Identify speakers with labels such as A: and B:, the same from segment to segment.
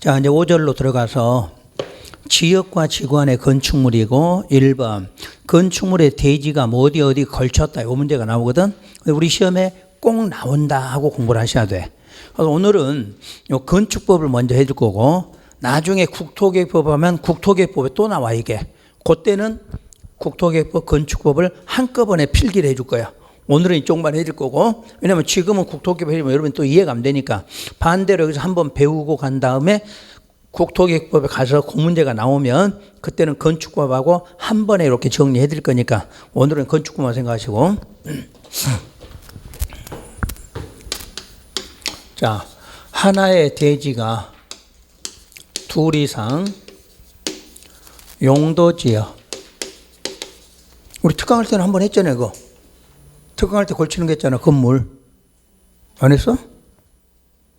A: 자, 이제 5절로 들어가서 지역과 지구 안의 건축물이고 1번 건축물의 대지가 뭐 어디 걸쳤다 이 문제가 나오거든. 우리 시험에 꼭 나온다 하고 공부를 하셔야 돼. 그래서 오늘은 요 건축법을 먼저 해줄 거고 나중에 국토계획법 하면 국토계획법에 또 나와 이게. 그때는 국토계획법 건축법을 한꺼번에 필기를 해줄 거야. 오늘은 이쪽만 해줄 거고 왜냐면 지금은 국토계획 해주면 여러분 또 이해가 안 되니까 반대로 여기서 한번 배우고 간 다음에 국토계획법에 가서 그 문제가 나오면 그때는 건축법하고 한 번에 이렇게 정리해 드릴 거니까 오늘은 건축법만 생각하시고 자, 하나의 대지가 둘 이상 용도지역 우리 특강할 때는 한 번 했잖아요. 그거 특강할 때 걸치는 거 했잖아. 건물 안 했어?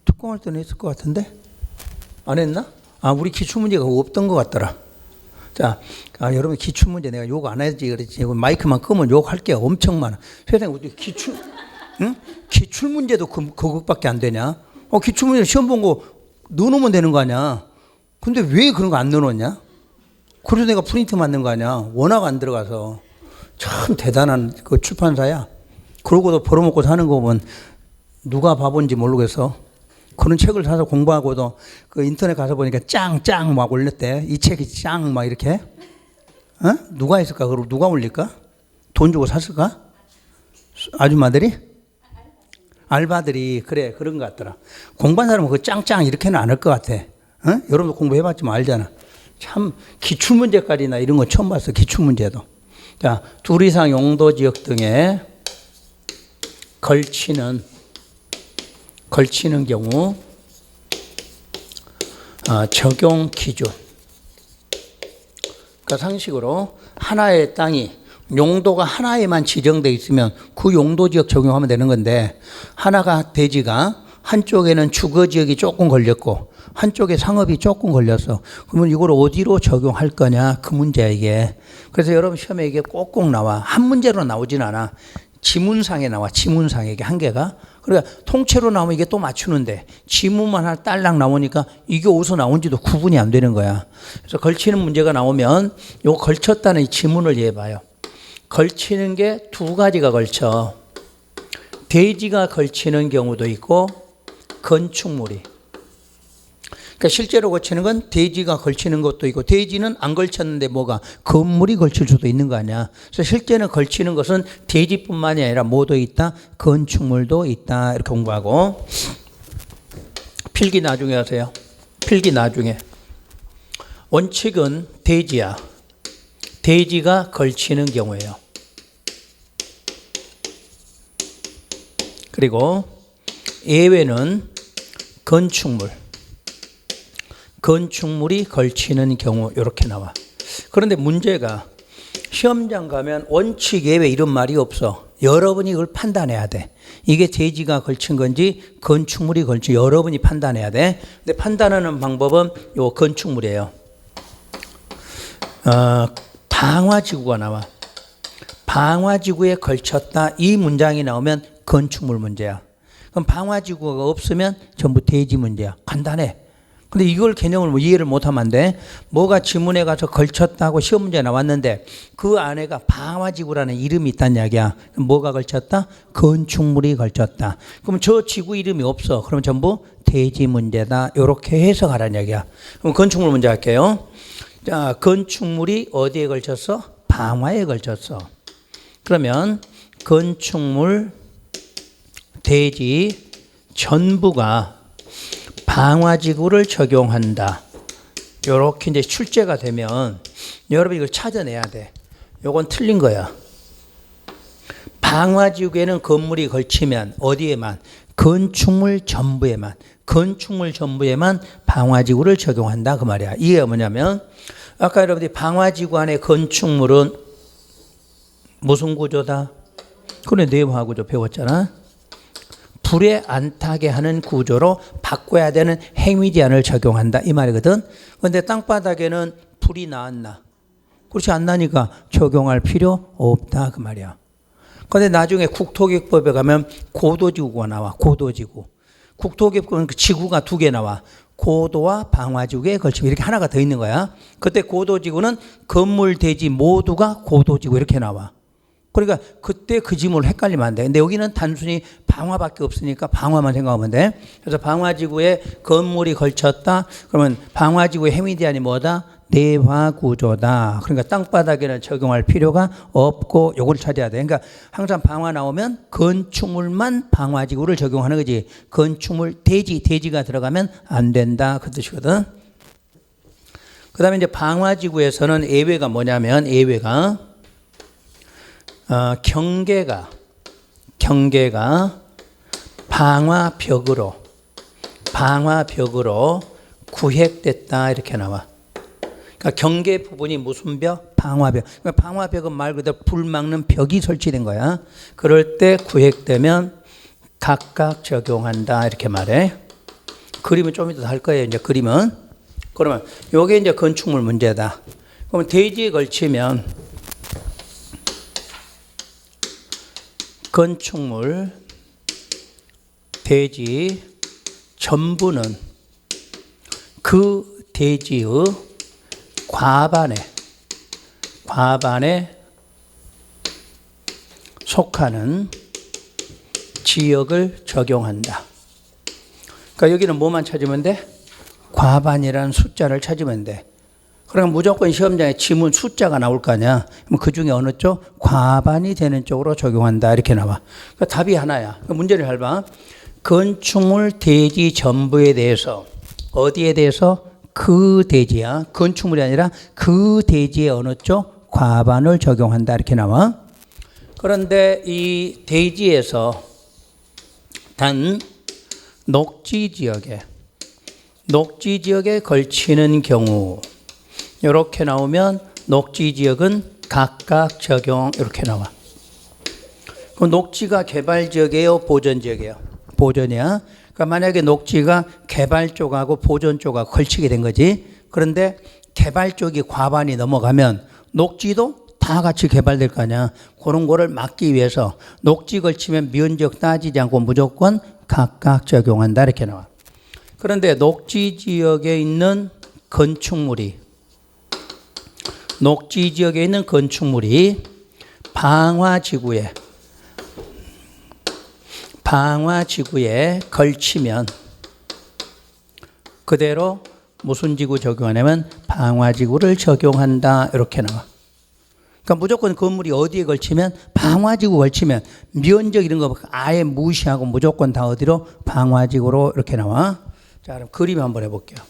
A: 특강할 때는 했을 것 같은데 안 했나? 아, 우리 기출문제가 없던 것 같더라. 자, 여러분 기출문제 내가 욕 안 해야지 그랬지. 마이크만 끄면 욕할 게 엄청 많아. 세상에 어떻게 응? 기출문제도 그것밖에 안 되냐? 기출문제 시험 본 거 넣어놓으면 되는 거 아니야? 근데 왜 그런 거 안 넣어놓냐? 그래서 내가 프린트 만든 거 아니야? 워낙 안 들어가서. 참 대단한 그 출판사야. 그러고도 벌어먹고 사는 거 보면 누가 바본지 모르겠어. 그런 책을 사서 공부하고도 그 인터넷 가서 보니까 짱 막 올렸대. 이 책이 짱 막 이렇게. 누가 했을까? 그럼 누가 올릴까? 돈 주고 샀을까? 아줌마들이? 알바들이 그래 그런 것 같더라. 공부한 사람은 그 짱 이렇게는 안 할 것 같아. 여러분도 공부해봤지만 알잖아. 참 기출문제까지나 이런 거 처음 봤어. 기출문제도. 자, 둘 이상 용도지역 등에 걸치는 경우 적용 기준. 그러니까 상식으로 하나의 땅이 용도가 하나에만 지정되어 있으면 그 용도지역 적용하면 되는 건데 하나가 대지가 한쪽에는 주거지역이 조금 걸렸고 한쪽에 상업이 조금 걸렸어. 그러면 이걸 어디로 적용할 거냐 그 문제야 이게. 그래서 여러분 시험에 이게 꼭꼭 나와. 한 문제로 나오진 않아. 지문상에 나와. 지문상에 이게 한 개가. 그러니까 통째로 나오면 이게 또 맞추는데 지문만 하나 딸랑 나오니까 이게 어디서 나온지도 구분이 안 되는 거야. 그래서 걸치는 문제가 나오면 요 걸쳤다는 이 지문을 이해해봐요. 걸치는 게 두 가지가 걸쳐. 대지가 걸치는 경우도 있고 건축물이. 그러니까 실제로 걸치는 건 대지가 걸치는 것도 있고 대지는 안 걸쳤는데 뭐가 건물이 걸칠 수도 있는 거 아니야. 그래서 실제는 걸치는 것은 대지뿐만이 아니라 뭐도 있다? 건축물도 있다. 이렇게 공부하고 필기 나중에 하세요. 필기 나중에. 원칙은 대지야. 대지가 걸치는 경우예요. 그리고 예외는 건축물이 걸치는 경우 이렇게 나와. 그런데 문제가 시험장 가면 원칙 예외 이런 말이 없어. 여러분이 이걸 판단해야 돼. 이게 대지가 걸친 건지 건축물이 걸친 여러분이 판단해야 돼. 근데 판단하는 방법은 요 건축물이에요. 방화지구가 나와. 방화지구에 걸쳤다 이 문장이 나오면 건축물 문제야. 그럼 방화지구가 없으면 전부 대지 문제야. 간단해. 근데 이걸 개념을 이해를 못하면 안 돼. 뭐가 지문에 가서 걸쳤다고 시험 문제 나왔는데 그 안에가 방화지구라는 이름이 있다는 이야기야. 뭐가 걸쳤다? 건축물이 걸쳤다. 그럼 저 지구 이름이 없어. 그러면 전부 대지 문제다. 이렇게 해석하라는 이야기야. 그럼 건축물 문제 할게요. 자, 건축물이 어디에 걸쳤어? 방화에 걸쳤어. 그러면 건축물, 대지 전부가 방화지구를 적용한다. 이렇게 이제 출제가 되면 여러분 이걸 찾아내야 돼. 이건 틀린 거야. 방화지구에는 건물이 걸치면 어디에만? 건축물 전부에만 방화지구를 적용한다 그 말이야. 이게 뭐냐면 아까 여러분들이 방화지구 안에 건축물은 무슨 구조다? 그래 내부화 구조 배웠잖아. 불에 안 타게 하는 구조로 바꿔야 되는 행위 제한을 적용한다 이 말이거든. 그런데 땅바닥에는 불이 나왔나? 그렇지 안 나니까 적용할 필요 없다 그 말이야. 그런데 나중에 국토계획법에 가면 고도지구가 나와. 고도지구. 국토계획법은 그 지구가 두 개 나와. 고도와 방화지구에 걸치면 이렇게 하나가 더 있는 거야. 그때 고도지구는 건물, 대지 모두가 고도지구 이렇게 나와. 그러니까 그때 그 지문을 헷갈리면 안 돼. 근데 여기는 단순히 방화밖에 없으니까 방화만 생각하면 돼. 그래서 방화지구에 건물이 걸쳤다. 그러면 방화지구의 해미대안이 뭐다? 내화구조다. 그러니까 땅바닥에는 적용할 필요가 없고 요걸 찾아야 돼. 그러니까 항상 방화 나오면 건축물만 방화지구를 적용하는 거지. 건축물 대지가 들어가면 안 된다. 그 뜻이거든. 그 다음에 이제 방화지구에서는 예외가 뭐냐면 예외가 경계가 방화벽으로 구획됐다 이렇게 나와. 그러니까 경계 부분이 무슨 벽? 방화벽. 그러니까 방화벽은 말 그대로 불 막는 벽이 설치된 거야. 그럴 때 구획되면 각각 적용한다 이렇게 말해. 그림은 좀 이따 할 거예요. 이제 그림은. 그러면 요게 이제 건축물 문제다. 그러면 대지에 걸치면 건축물 대지 전부는 그 대지의 과반에 속하는 지역을 적용한다. 그러니까 여기는 뭐만 찾으면 돼? 과반이라는 숫자를 찾으면 돼. 그럼 무조건 시험장에 지문 숫자가 나올 거 아니야. 그럼 그 중에 어느 쪽? 과반이 되는 쪽으로 적용한다. 이렇게 나와. 그러니까 답이 하나야. 문제를 잘 봐. 건축물 대지 전부에 대해서 어디에 대해서? 그 대지야. 건축물이 아니라 그 대지의 어느 쪽? 과반을 적용한다. 이렇게 나와. 그런데 이 대지에서 단 녹지 지역에 걸치는 경우 이렇게 나오면 녹지 지역은 각각 적용 이렇게 나와. 그럼 녹지가 개발 지역이에요? 보전 지역이에요? 보전이야. 그러니까 만약에 녹지가 개발 쪽하고 보전 쪽하고 걸치게 된 거지. 그런데 개발 쪽이 과반이 넘어가면 녹지도 다 같이 개발될 거 아니야. 그런 거를 막기 위해서 녹지 걸치면 면적 따지지 않고 무조건 각각 적용한다 이렇게 나와. 그런데 녹지 지역에 있는 건축물이 방화지구에 걸치면 그대로 무슨 지구 적용하냐면 방화지구를 적용한다 이렇게 나와. 그러니까 무조건 건물이 어디에 걸치면 방화지구 걸치면 면적 이런 거 아예 무시하고 무조건 다 어디로? 방화지구로 이렇게 나와. 자, 그럼 그림 한번 해볼게요.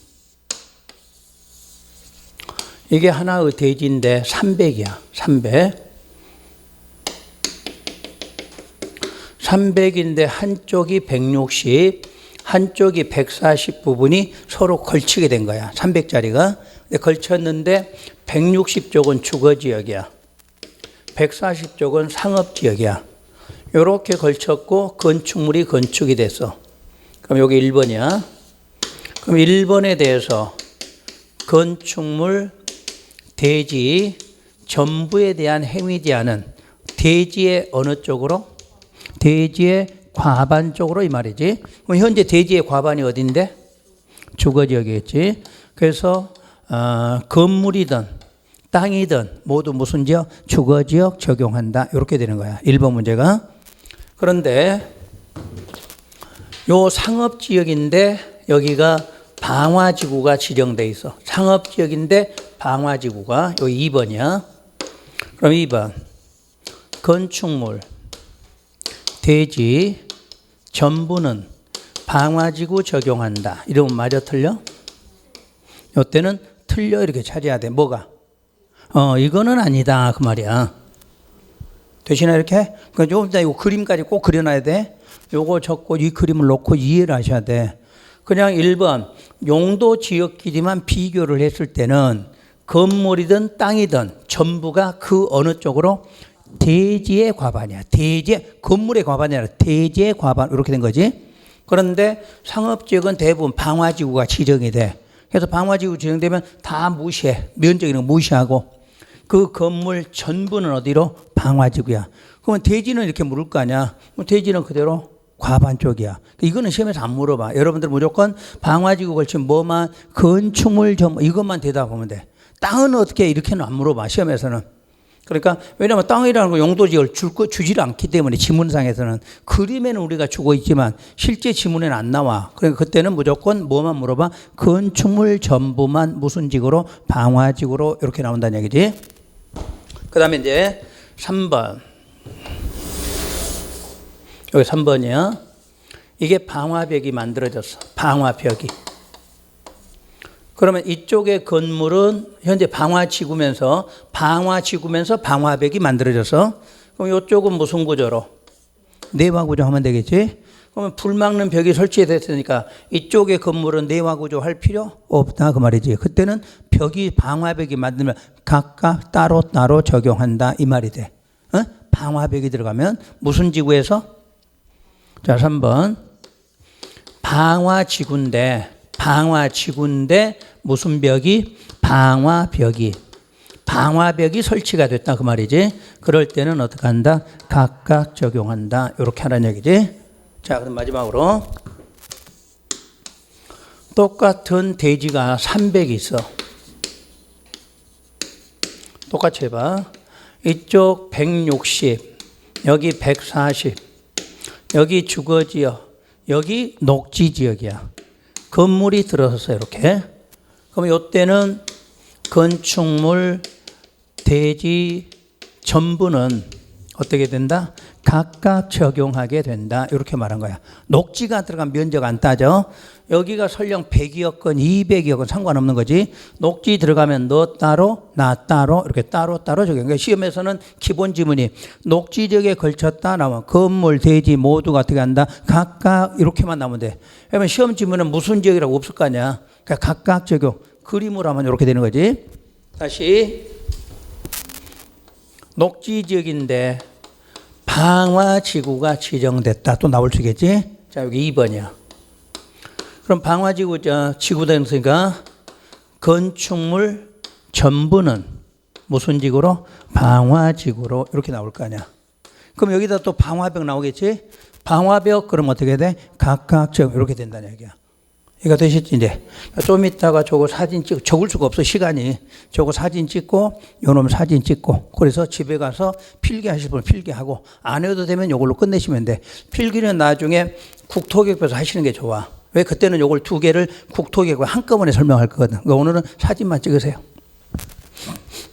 A: 이게 하나의 대지인데 300이야. 300인데 한쪽이 160, 한쪽이 140 부분이 서로 걸치게 된 거야. 300짜리가. 걸쳤는데 160쪽은 주거지역이야. 140쪽은 상업지역이야. 이렇게 걸쳤고 건축물이 건축이 됐어. 그럼 여기 1번이야. 그럼 1번에 대해서 건축물 대지 전부에 대한 행위제한은 대지의 어느 쪽으로? 대지의 과반 쪽으로 이 말이지. 그럼 현재 대지의 과반이 어딘데? 주거지역이겠지. 그래서 건물이든 땅이든 모두 무슨 지역? 주거지역 적용한다. 이렇게 되는 거야. 1번 문제가. 그런데 요 상업지역인데 여기가 방화지구가 지정돼 있어. 상업지역인데 방화지구가 요 2번이야. 그럼 2번 건축물 대지 전부는 방화지구 적용한다. 이러면 맞아 틀려? 요때는 틀려 이렇게 찾아야 돼. 뭐가? 이거는 아니다 그 말이야. 되시나 이렇게? 그러니까 조금 이따 이 그림까지 꼭 그려놔야 돼. 요거 적고 이 그림을 놓고 이해를 하셔야 돼. 그냥 1번 용도 지역끼리만 비교를 했을 때는 건물이든 땅이든 전부가 그 어느 쪽으로? 대지의 과반이야. 대지, 건물의 과반이 아니라 대지의 과반 이렇게 된 거지. 그런데 상업지역은 대부분 방화지구가 지정이 돼. 그래서 방화지구 지정되면 다 무시해. 면적 이런 거 무시하고 그 건물 전부는 어디로? 방화지구야. 그러면 대지는 이렇게 물을 거 아니야. 대지는 그대로 과반 쪽이야. 이거는 시험에서 안 물어봐. 여러분들 무조건 방화지구 걸치면 뭐만 건축물 이것만 대답하면 돼. 땅은 어떻게 이렇게는 안 물어봐. 시험에서는. 그러니까 왜냐하면 땅이라는 거 용도지역을 주질 않기 때문에 지문상에서는 그림에는 우리가 주고 있지만 실제 지문에는 안 나와. 그러니까 그때는 무조건 뭐만 물어봐. 건축물 전부만 무슨 지구로 방화지구로 이렇게 나온다는 얘기지. 그 다음에 이제 3번. 여기 3번이야. 이게 방화벽이 만들어졌어. 방화벽이. 그러면 이쪽의 건물은 현재 방화지구면서 방화벽이 만들어져서 그럼 이쪽은 무슨 구조로? 내화 구조 하면 되겠지? 그러면 불 막는 벽이 설치됐으니까 이쪽의 건물은 내화 구조 할 필요 없다 그 말이지. 그때는 방화벽이 만들면 각각 따로 적용한다 이 말이 돼. 어? 방화벽이 들어가면 무슨 지구에서? 자, 3번. 방화지구인데 무슨 벽이? 방화벽이 설치가 됐다 그 말이지. 그럴 때는 어떻게 한다? 각각 적용한다. 이렇게 하라는 얘기지. 자, 그럼 마지막으로 똑같은 대지가 300이 있어. 똑같이 해봐. 이쪽 160, 여기 140, 여기 주거지역, 여기 녹지지역이야. 건물이 들어섰어요. 이렇게. 그럼 이때는 건축물, 대지 전부는 어떻게 된다? 각각 적용하게 된다. 이렇게 말한 거야. 녹지가 들어간 면적 안 따져. 여기가 설령 100이었건 200이었건 상관없는 거지. 녹지 들어가면 너 따로 나 따로 이렇게 따로 적용. 그러니까 시험에서는 기본 지문이 녹지 지역에 걸쳤다 나오면 건물, 대지 모두가 어떻게 한다? 각각 이렇게만 나오면 돼. 그러면 시험 지문은 무슨 지역이라고 없을 거 아니야. 그러니까 각각 적용. 그림으로 하면 이렇게 되는 거지. 다시 녹지 지역인데 방화지구가 지정됐다. 또 나올 수 있겠지? 자, 여기 2번이야. 그럼 방화지구, 지구대니까 건축물 전부는 무슨 지구로? 방화지구로 이렇게 나올 거 아니야. 그럼 여기다 또 방화벽 나오겠지? 방화벽, 그럼 어떻게 돼? 각각 이렇게 된다는 얘기야. 이거 되셨지, 이제? 좀 이따가 저거 사진 적을 수가 없어, 시간이. 저거 사진 찍고, 요놈 사진 찍고, 그래서 집에 가서 필기하실 분은 필기하고, 안 해도 되면 요걸로 끝내시면 돼. 필기는 나중에 국토교육부에서 하시는 게 좋아. 왜? 그때는 요걸 2개를 국토교육부 한꺼번에 설명할 거거든. 그러니까 오늘은 사진만 찍으세요.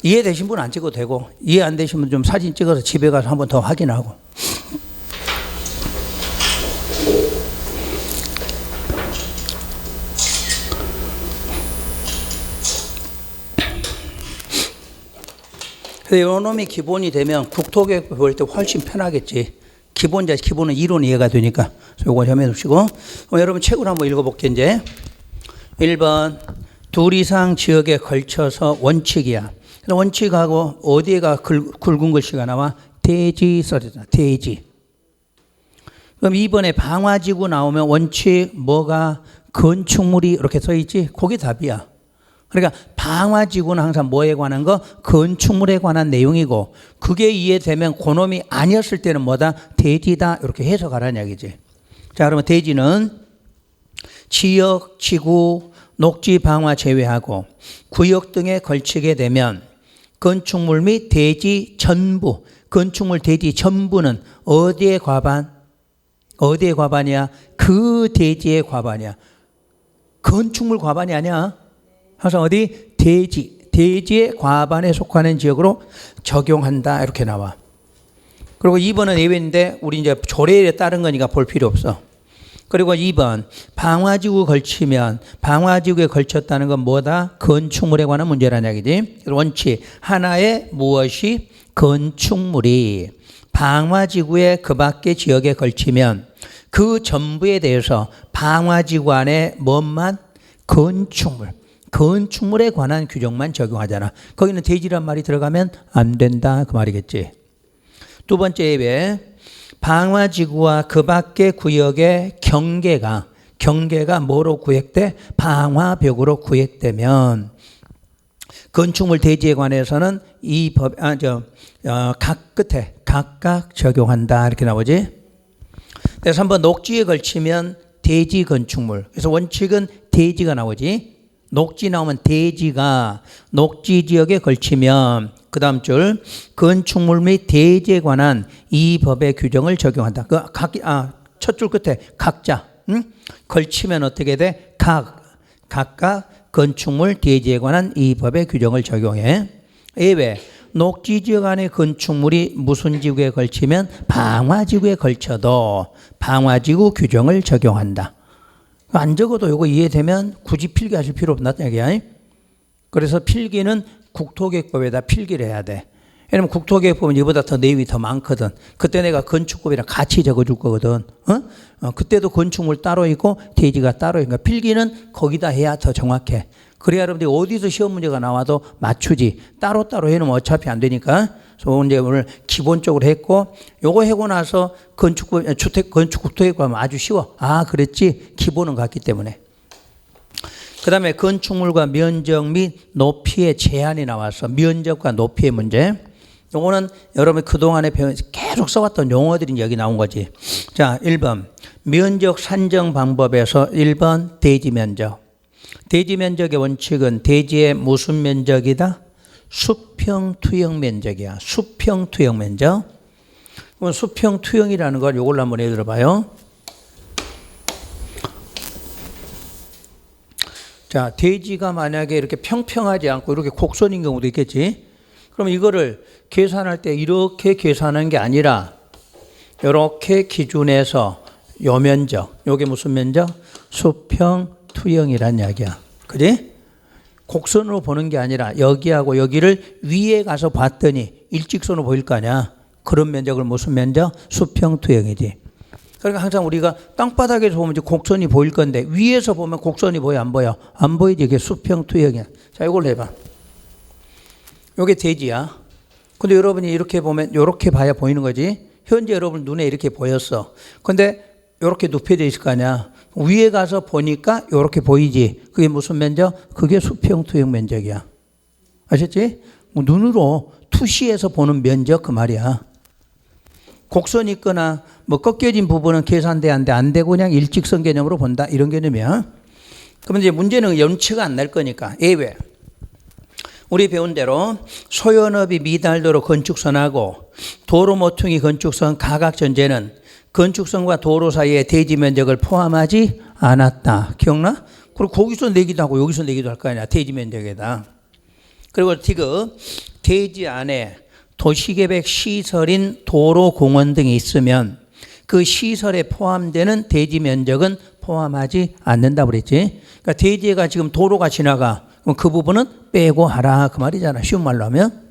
A: 이해되신 분은 안 찍어도 되고, 이해 안 되신 분은 좀 사진 찍어서 집에 가서 한 번 더 확인하고. 그래서 요 놈이 기본이 되면 국토교육 볼 때 훨씬 편하겠지. 기본은 이론 이해가 되니까. 요거 좀 해두시고. 그럼 여러분 책을 한번 읽어볼게요, 이제. 1번. 둘 이상 지역에 걸쳐서 원칙이야. 원칙하고 어디에가 굵은 글씨가 나와? 대지 써졌잖아. 대지. 그럼 2번에 방화지구 나오면 원칙 뭐가? 건축물이 이렇게 써있지? 그게 답이야. 그러니까 방화지구는 항상 뭐에 관한 거? 건축물에 관한 내용이고 그게 이해되면 그놈이 아니었을 때는 뭐다? 대지다. 이렇게 해석하라는 이야기지. 자, 그러면 대지는 지역, 지구, 녹지, 방화 제외하고 구역 등에 걸치게 되면 건축물 및 대지 전부, 건축물, 대지 전부는 어디에 과반? 어디에 과반이야? 그 대지의 과반이야. 건축물 과반이 아니야. 항상 어디? 대지의 과반에 속하는 지역으로 적용한다. 이렇게 나와. 그리고 2번은 예외인데 우리 이제 조례에 따른 거니까 볼 필요 없어. 그리고 2번 방화지구 걸치면 방화지구에 걸쳤다는 건 뭐다? 건축물에 관한 문제라는 얘기지. 원칙 하나의 무엇이? 건축물이 방화지구의 그 밖의 지역에 걸치면 그 전부에 대해서 방화지구 안에 뭔만? 건축물에 관한 규정만 적용하잖아. 거기는 대지란 말이 들어가면 안 된다 그 말이겠지. 두 번째 예외. 방화지구와 그 밖의 구역의 경계가 뭐로 구획돼? 방화벽으로 구획되면 건축물 대지에 관해서는 이 법, 각 끝에 각각 적용한다 이렇게 나오지. 그래서 한번 녹지에 걸치면 대지 건축물. 그래서 원칙은 대지가 나오지. 녹지 나오면 대지가 녹지 지역에 걸치면 그 다음 줄 건축물 및 대지에 관한 이 법의 규정을 적용한다. 첫 줄 끝에 각자 걸치면 어떻게 돼? 각각 건축물 대지에 관한 이 법의 규정을 적용해. 예외 녹지 지역 안의 건축물이 무슨 지구에 걸치면 방화지구에 걸쳐도 방화지구 규정을 적용한다. 안 적어도 이거 이해되면 굳이 필기하실 필요 없다는 얘기야. 그래서 필기는 국토계획법에다 필기를 해야 돼. 왜냐면 국토계획법은 이보다 더 내용이 더 많거든. 그때 내가 건축법이랑 같이 적어줄 거거든. 그때도 건축물 따로 있고 대지가 따로 있고 필기는 거기다 해야 더 정확해. 그래야 여러분들이 어디서 시험 문제가 나와도 맞추지. 따로따로 해놓으면 어차피 안 되니까. 그래서 이제 오늘 기본적으로 했고 요거 하고 나서 건축법, 국토계획법 하면 아주 쉬워. 그랬지. 기본은 같기 때문에. 그 다음에 건축물과 면적 및 높이의 제한이 나와서 면적과 높이의 문제. 요거는 여러분이 그동안에 계속 써왔던 용어들이 여기 나온 거지. 자, 1번. 면적 산정 방법에서 1번 대지 면적. 대지 면적의 원칙은 대지의 무슨 면적이다? 수평 투영 면적이야. 수평 투영 면적. 그럼 수평 투영이라는 걸 요걸로 한번 예를 들어봐요. 자, 대지가 만약에 이렇게 평평하지 않고 이렇게 곡선인 경우도 있겠지. 그럼 이거를 계산할 때 이렇게 계산하는 게 아니라 이렇게 기준해서 요 면적, 요게 무슨 면적? 수평 투영이란 이야기야. 그지? 곡선으로 보는 게 아니라 여기하고 여기를 위에 가서 봤더니 일직선으로 보일 거 아니야. 그런 면적을 무슨 면적? 수평 투영이지. 그러니까 항상 우리가 땅바닥에서 보면 이제 곡선이 보일 건데 위에서 보면 곡선이 보여 안 보여? 안 보이지. 이게 수평 투영이야. 자, 이걸 해봐. 이게 대지야. 근데 여러분이 이렇게 보면 이렇게 봐야 보이는 거지. 현재 여러분 눈에 이렇게 보였어. 근데 이렇게 눕혀져 있을 거 아니야. 위에 가서 보니까 이렇게 보이지. 그게 무슨 면적? 그게 수평 투영 면적이야. 아셨지? 눈으로 투시해서 보는 면적 그 말이야. 곡선이 있거나 뭐 꺾여진 부분은 계산돼 안 되고 그냥 일직선 개념으로 본다 이런 개념이야. 그러면 이제 문제는 연치가 안 날 거니까 예외. 우리 배운 대로 소연업이 미달도로 건축선하고 도로 모퉁이 건축선 가각 전제는 건축선과 도로 사이의 대지 면적을 포함하지 않았다. 기억나? 그리고 거기서 내기도 하고 여기서 내기도 할 거 아니야. 대지 면적에다. 그리고 디귿 대지 안에 도시계획 시설인 도로 공원 등이 있으면 그 시설에 포함되는 대지 면적은 포함하지 않는다 그랬지. 그러니까 대지가 지금 도로가 지나가. 그럼 그 부분은 빼고 하라 그 말이잖아. 쉬운 말로 하면.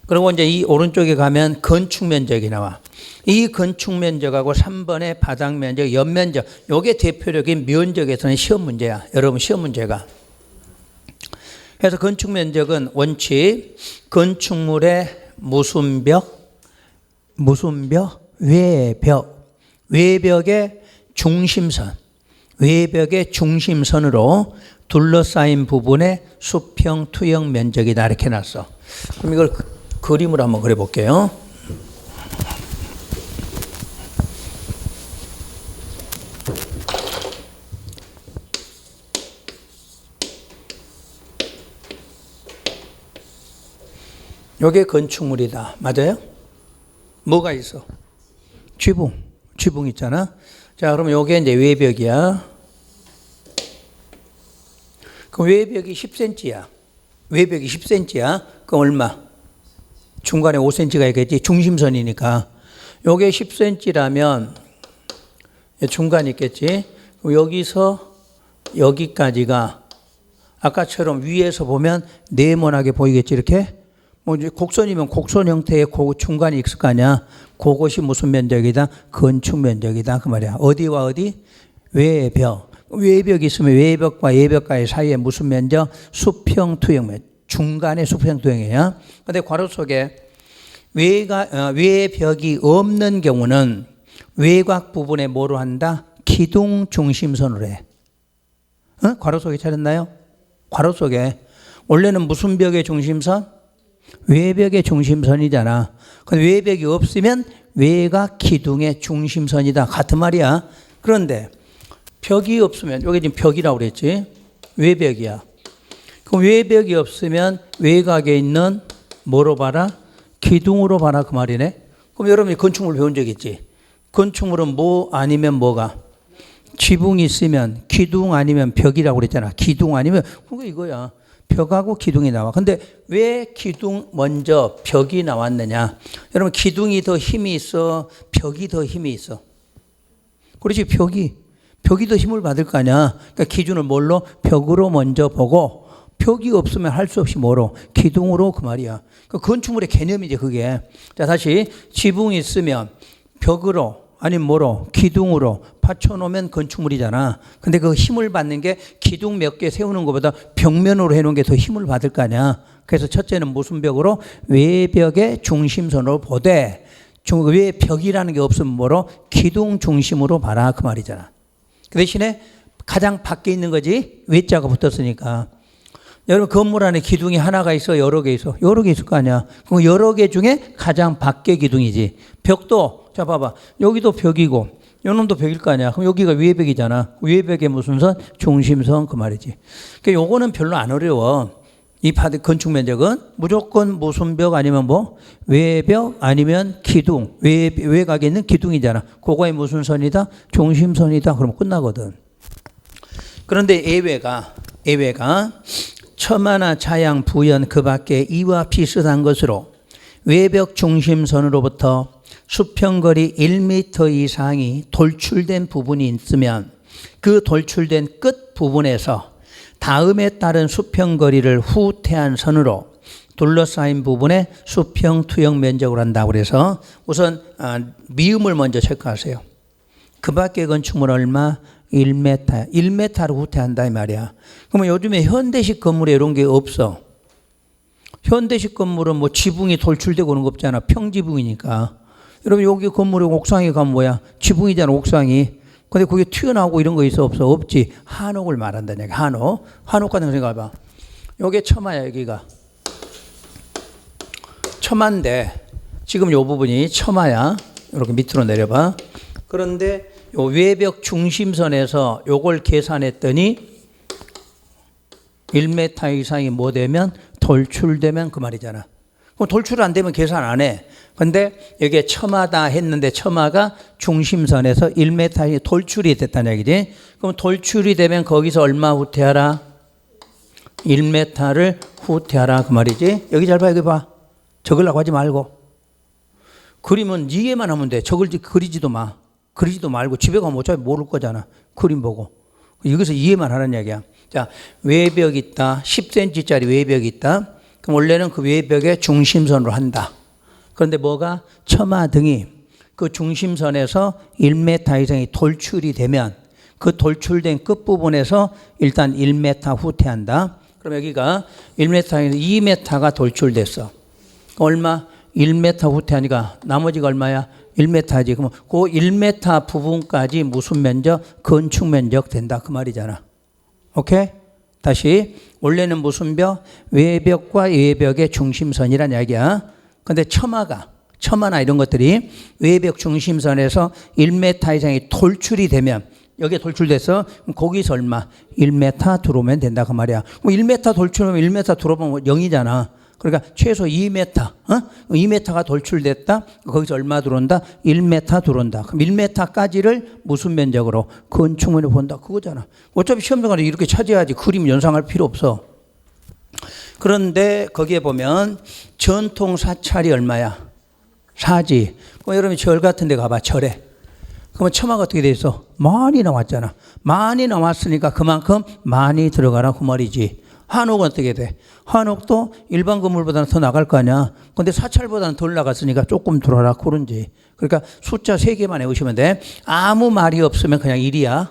A: 그리고 이제 이 오른쪽에 가면 건축 면적이 나와. 이 건축 면적하고 3번의 바닥 면적, 연면적, 요게 대표적인 면적에서는 시험 문제야. 여러분 시험 문제가. 그래서 건축 면적은 원칙 건축물의 무슨 벽, 외벽의 중심선, 외벽의 중심선으로 둘러싸인 부분의 수평 투영 면적이다 이렇게 놨어. 그럼 이걸 그림으로 한번 그려볼게요. 요게 건축물이다. 맞아요? 뭐가 있어? 지붕 있잖아. 자, 그럼 요게 이제 외벽이야. 그럼 외벽이 10cm야. 외벽이 10cm야. 그럼 얼마? 중간에 5cm가 있겠지. 중심선이니까. 요게 10cm라면 중간이 있겠지. 여기서 여기까지가 아까처럼 위에서 보면 네모나게 보이겠지. 이렇게. 뭐 이제 곡선이면 곡선 형태의 그 중간이 있을 거 아니야. 그것이 무슨 면적이다? 건축 면적이다. 그 말이야. 어디와 어디? 외벽. 외벽이 있으면 외벽과 외벽과의 사이에 무슨 면적? 수평 투영 면적. 중간에 수평 투영이에요. 근데 괄호 속에 외벽이 없는 경우는 외곽 부분에 뭐로 한다? 기둥 중심선으로 해. 괄호 속에 찾았나요? 괄호 속에. 원래는 무슨 벽의 중심선? 외벽의 중심선이잖아. 근데 외벽이 없으면 외가 기둥의 중심선이다. 같은 말이야. 그런데 벽이 없으면, 여기 지금 벽이라고 그랬지. 외벽이야. 그럼 외벽이 없으면 외곽에 있는 뭐로 봐라? 기둥으로 봐라 그 말이네. 그럼 여러분이 건축물 배운 적 있지? 건축물은 뭐 아니면 뭐가? 지붕이 있으면 기둥 아니면 벽이라고 그랬잖아. 기둥 아니면 그거 이거야. 벽하고 기둥이 나와. 근데 왜 기둥 먼저 벽이 나왔느냐? 여러분 기둥이 더 힘이 있어? 벽이 더 힘이 있어? 그렇지. 벽이 더 힘을 받을 거 아니야. 그러니까 기준을 뭘로? 벽으로 먼저 보고 벽이 없으면 할 수 없이 뭐로? 기둥으로 그 말이야. 그 건축물의 개념이지 그게. 자 다시 지붕이 있으면 벽으로 아니면 뭐로? 기둥으로 받쳐놓으면 건축물이잖아. 근데 그 힘을 받는 게 기둥 몇 개 세우는 것보다 벽면으로 해놓은 게 더 힘을 받을 거 아니야. 그래서 첫째는 무슨 벽으로? 외벽의 중심선으로 보되 외벽이라는 게 없으면 뭐로? 기둥 중심으로 봐라 그 말이잖아. 그 대신에 가장 밖에 있는 거지. 외자가 붙었으니까. 여러분 건물 안에 기둥이 하나가 있어? 여러 개 있어? 여러 개 있을 거 아니야. 그럼 여러 개 중에 가장 밖에 기둥이지. 벽도 자 봐봐. 여기도 벽이고 요놈도 벽일 거 아니야. 그럼 여기가 외벽이잖아. 외벽의 무슨 선? 중심선 그 말이지. 그러니까 요거는 별로 안 어려워. 이 건축 면적은 무조건 무슨 벽 아니면 뭐 외벽 아니면 기둥. 외곽에 있는 기둥이잖아. 그거의 무슨 선이다? 중심선이다. 그러면 끝나거든. 그런데 예외가 처마나 자양, 부연 그 밖에 이와 비슷한 것으로 외벽 중심선으로부터 수평거리 1m 이상이 돌출된 부분이 있으면 그 돌출된 끝 부분에서 다음에 따른 수평거리를 후퇴한 선으로 둘러싸인 부분의 수평 투영 면적을 한다고 그래서 우선 미음을 먼저 체크하세요. 그 밖에 건축물 얼마? 1m. 1m로 후퇴한다 이 말이야. 그러면 요즘에 현대식 건물에 이런 게 없어. 현대식 건물은 뭐 지붕이 돌출되고 그런 거 없잖아. 평지붕이니까. 여러분 여기 건물에 옥상에 가면 뭐야? 지붕이잖아 옥상이. 근데 그게 튀어나오고 이런 거 있어 없어? 없지. 한옥을 말한다는 얘기. 한옥 같은 거 생각해봐. 요게 처마야 여기가. 처마인데 지금 요 부분이 처마야. 이렇게 밑으로 내려봐. 그런데 요 외벽 중심선에서 요걸 계산했더니 1m 이상이 뭐 되면 돌출되면 그 말이잖아. 그럼 돌출 안 되면 계산 안 해. 근데 여기에 처마다 했는데 처마가 중심선에서 1m이 돌출이 됐다는 얘기지. 그럼 돌출이 되면 거기서 얼마 후퇴하라? 1m를 후퇴하라 그 말이지. 여기 잘 봐. 여기 봐. 적으려고 하지 말고. 그림은 이해만 하면 돼. 그리지도 마. 그리지도 말고 집에 가면 어차피 모를 거잖아. 그림 보고. 여기서 이해만 하는 얘기야. 자, 외벽 있다. 10cm짜리 외벽이 있다. 그럼 원래는 그 외벽의 중심선으로 한다. 그런데 뭐가? 처마 등이 그 중심선에서 1m 이상이 돌출이 되면 그 돌출된 끝부분에서 일단 1m 후퇴한다. 그럼 여기가 1m에서 2m가 돌출됐어. 얼마? 1m 후퇴하니까 나머지가 얼마야? 1m지. 그럼 그 1m 부분까지 무슨 면적? 건축 면적 된다. 그 말이잖아. 오케이? 다시. 원래는 무슨 벽? 외벽과 외벽의 중심선이란 이야기야. 근데 처마나 이런 것들이 외벽 중심선에서 1m 이상이 돌출이 되면 여기에 돌출돼서 거기서 얼마? 1m 들어오면 된다. 그 말이야. 그럼 1m 돌출하면 1m 들어오면 0이잖아. 그러니까 최소 2m, 2m가 돌출됐다. 거기서 얼마 들어온다? 1m 들어온다. 그럼 1m까지를 무슨 면적으로? 건축면으로 본다. 그거잖아. 어차피 시험장관이 이렇게 찾아야지. 그림 연상할 필요 없어. 그런데 거기에 보면 전통 사찰이 얼마야? 사지. 그럼 여러분 절 같은 데 가봐. 절에. 그러면 처마가 어떻게 돼 있어? 많이 나왔잖아. 많이 나왔으니까 그만큼 많이 들어가라 그 말이지. 한옥은 어떻게 돼? 한옥도 일반 건물보다는 더 나갈 거 아니야. 근데 사찰보다는 덜 나갔으니까 조금 들어라 그런지. 그러니까 숫자 3개만 외우시면 돼. 아무 말이 없으면 그냥 1이야.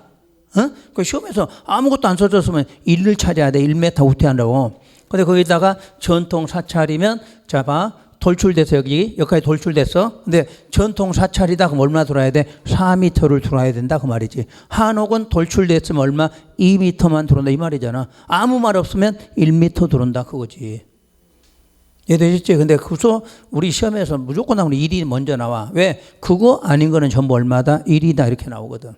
A: 그 시험에서 아무것도 안 써졌으면 1을 찾아야 돼. 1m 후퇴한다고. 근데 거기다가 전통 사찰이면 자 봐. 돌출돼서 여기까지 돌출됐어. 근데 전통 사찰이다 그럼 얼마 들어야 돼? 4m를 들어야 된다 그 말이지. 한옥은 돌출됐으면 얼마? 2m만 들어온다 이 말이잖아. 아무 말 없으면 1m 들어온다 그거지. 이해되셨지? 근데 그래서 우리 시험에서 무조건 나오는 1이 먼저 나와. 왜? 그거 아닌 거는 전부 얼마다? 1이다 이렇게 나오거든.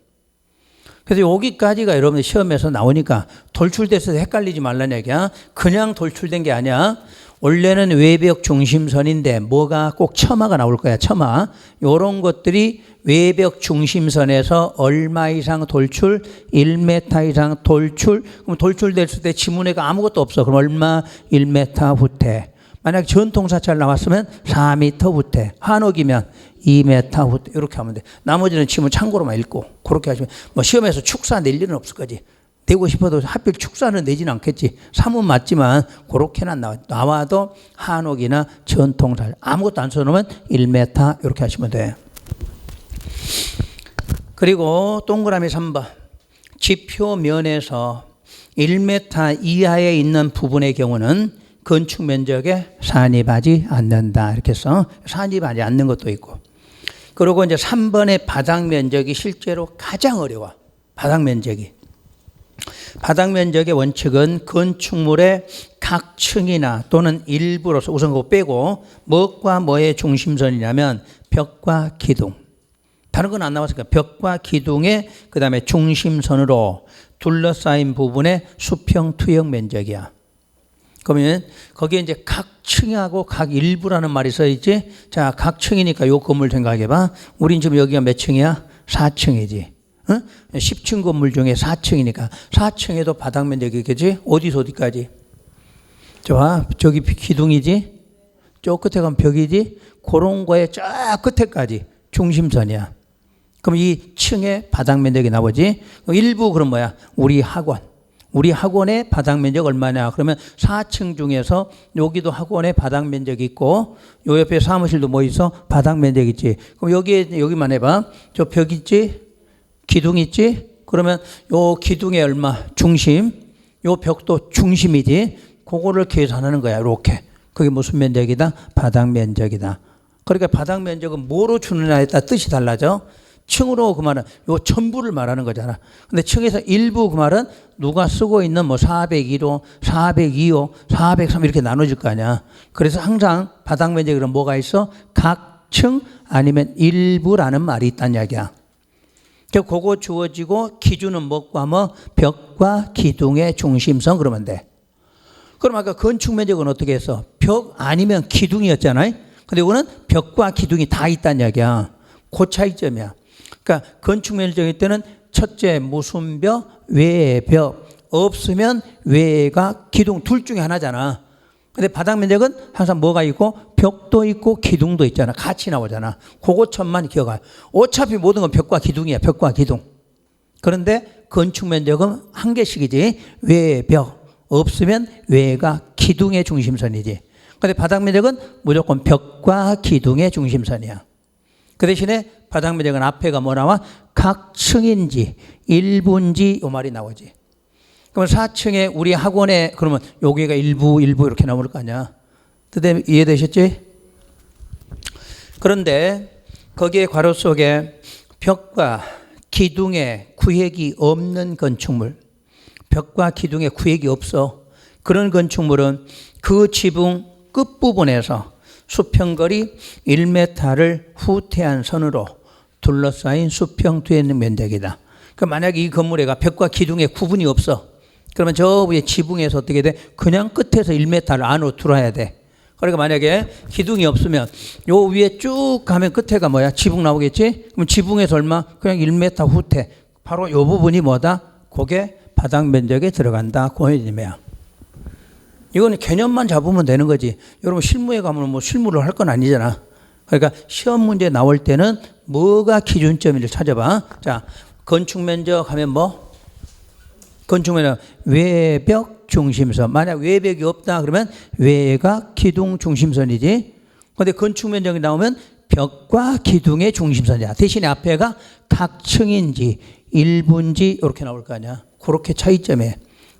A: 그래서 여기까지가 여러분들 시험에서 나오니까 돌출돼서 헷갈리지 말라는 얘기야. 그냥 돌출된 게 아니야. 원래는 외벽 중심선인데 뭐가 꼭 첨화가 나올 거야. 첨화. 이런 것들이 외벽 중심선에서 얼마 이상 돌출, 1m 이상 돌출. 그럼 돌출됐을 때 지문에가 아무것도 없어. 그럼 얼마? 1m 후퇴. 만약 전통사찰 나왔으면 4m 후퇴. 한옥이면 2m 후퇴. 이렇게 하면 돼. 나머지는 지문 참고로만 읽고 그렇게 하시면 뭐 시험에서 축사 낼 일은 없을 거지. 내고 싶어도 하필 축사는 내지는 않겠지. 사문 맞지만 그렇게는 나와도 한옥이나 전통사찰 아무것도 안 써놓으면 1m 이렇게 하시면 돼. 그리고 동그라미 3번. 지표면에서 1m 이하에 있는 부분의 경우는 건축 면적에 산입하지 않는다. 이렇게 해서 산입하지 않는 것도 있고. 그리고 이제 3번의 바닥 면적이 실제로 가장 어려워. 바닥 면적이. 바닥 면적의 원칙은 건축물의 각 층이나 또는 일부로서 우선 그거 빼고 무엇과 뭐의 중심선이냐면 벽과 기둥. 다른 건 안 나왔으니까 벽과 기둥의 그 다음에 중심선으로 둘러싸인 부분의 수평 투영 면적이야. 그러면 거기에 이제 각 층하고 각 일부라는 말이 써있지. 자, 각 층이니까 요 건물 생각해봐. 우린 지금 여기가 몇 층이야? 4층이지. 응? 10층 건물 중에 4층이니까 4층에도 바닥 면적이 있겠지. 어디서 어디까지? 좋아. 저기 기둥이지. 저 끝에 가면 벽이지. 그런 거에 쫙 끝에까지 중심선이야. 그럼 이 층의 바닥 면적이 나오지. 일부 그럼 뭐야? 우리 학원. 우리 학원의 바닥 면적 얼마냐? 그러면 4층 중에서 여기도 학원의 바닥 면적이 있고 요 옆에 사무실도 뭐 있어? 바닥 면적 있지. 그럼 여기만 해봐. 저 벽 있지? 기둥 있지? 그러면 요 기둥의 얼마? 중심. 요 벽도 중심이지. 그거를 계산하는 거야. 이렇게. 그게 무슨 면적이다? 바닥 면적이다. 그러니까 바닥 면적은 뭐로 주느냐에 따라 뜻이 달라져. 층으로 그 말은 요 전부를 말하는 거잖아. 근데 층에서 일부 그 말은 누가 쓰고 있는 뭐 401호, 402호, 403 이렇게 나눠질 거 아니야. 그래서 항상 바닥 면적에는 뭐가 있어? 각 층 아니면 일부라는 말이 있다는 이야기야. 그거 주어지고 기준은 뭐과 뭐? 벽과 기둥의 중심선 그러면 돼. 그럼 아까 건축 면적은 어떻게 했어? 벽 아니면 기둥이었잖아요. 근데 이거는 벽과 기둥이 다 있다는 이야기야. 그 차이점이야. 그러니까 건축 면적일 때는 첫째 무슨 벽, 외벽. 없으면 외가 기둥 둘 중에 하나잖아. 근데 바닥 면적은 항상 뭐가 있고 벽도 있고 기둥도 있잖아. 같이 나오잖아. 그것천만 기억해. 어차피 모든 건 벽과 기둥이야. 벽과 기둥. 그런데 건축 면적은 한 개씩이지. 외벽. 없으면 외가 기둥의 중심선이지. 근데 바닥 면적은 무조건 벽과 기둥의 중심선이야. 그 대신에 바닥 면적은 앞에가 뭐 나와? 각 층인지 일부인지 이 말이 나오지. 그러면 4층에 우리 학원에 그러면 여기가 일부 이렇게 나올 거 아니야. 뜻 이해되셨지? 그런데 거기에 괄호 속에 벽과 기둥에 구획이 없는 건축물, 벽과 기둥에 구획이 없어. 그런 건축물은 그 지붕 끝부분에서 수평거리 1m를 후퇴한 선으로 둘러싸인 수평 투영 면적이다. 그러니까 만약에 이 건물에가 벽과 기둥에 구분이 없어. 그러면 저 위에 지붕에서 어떻게 돼? 그냥 끝에서 1m를 안으로 들어야 돼. 그러니까 만약에 기둥이 없으면 요 위에 쭉 가면 끝에가 뭐야? 지붕 나오겠지? 그럼 지붕에서 얼마? 그냥 1m 후퇴. 바로 요 부분이 뭐다? 그게 바닥 면적에 들어간다. 그 의미야. 이거는 개념만 잡으면 되는 거지. 여러분 실무에 가면 뭐 실무를 할 건 아니잖아. 그러니까 시험 문제 나올 때는 뭐가 기준점인지 찾아봐. 자, 건축 면적 하면 뭐? 건축 면적 외벽 중심선. 만약 외벽이 없다 그러면 외가 기둥 중심선이지. 그런데 건축 면적이 나오면 벽과 기둥의 중심선이야. 대신에 앞에가 각 층인지 일부인지 이렇게 나올 거 아니야. 그렇게 차이점이에요.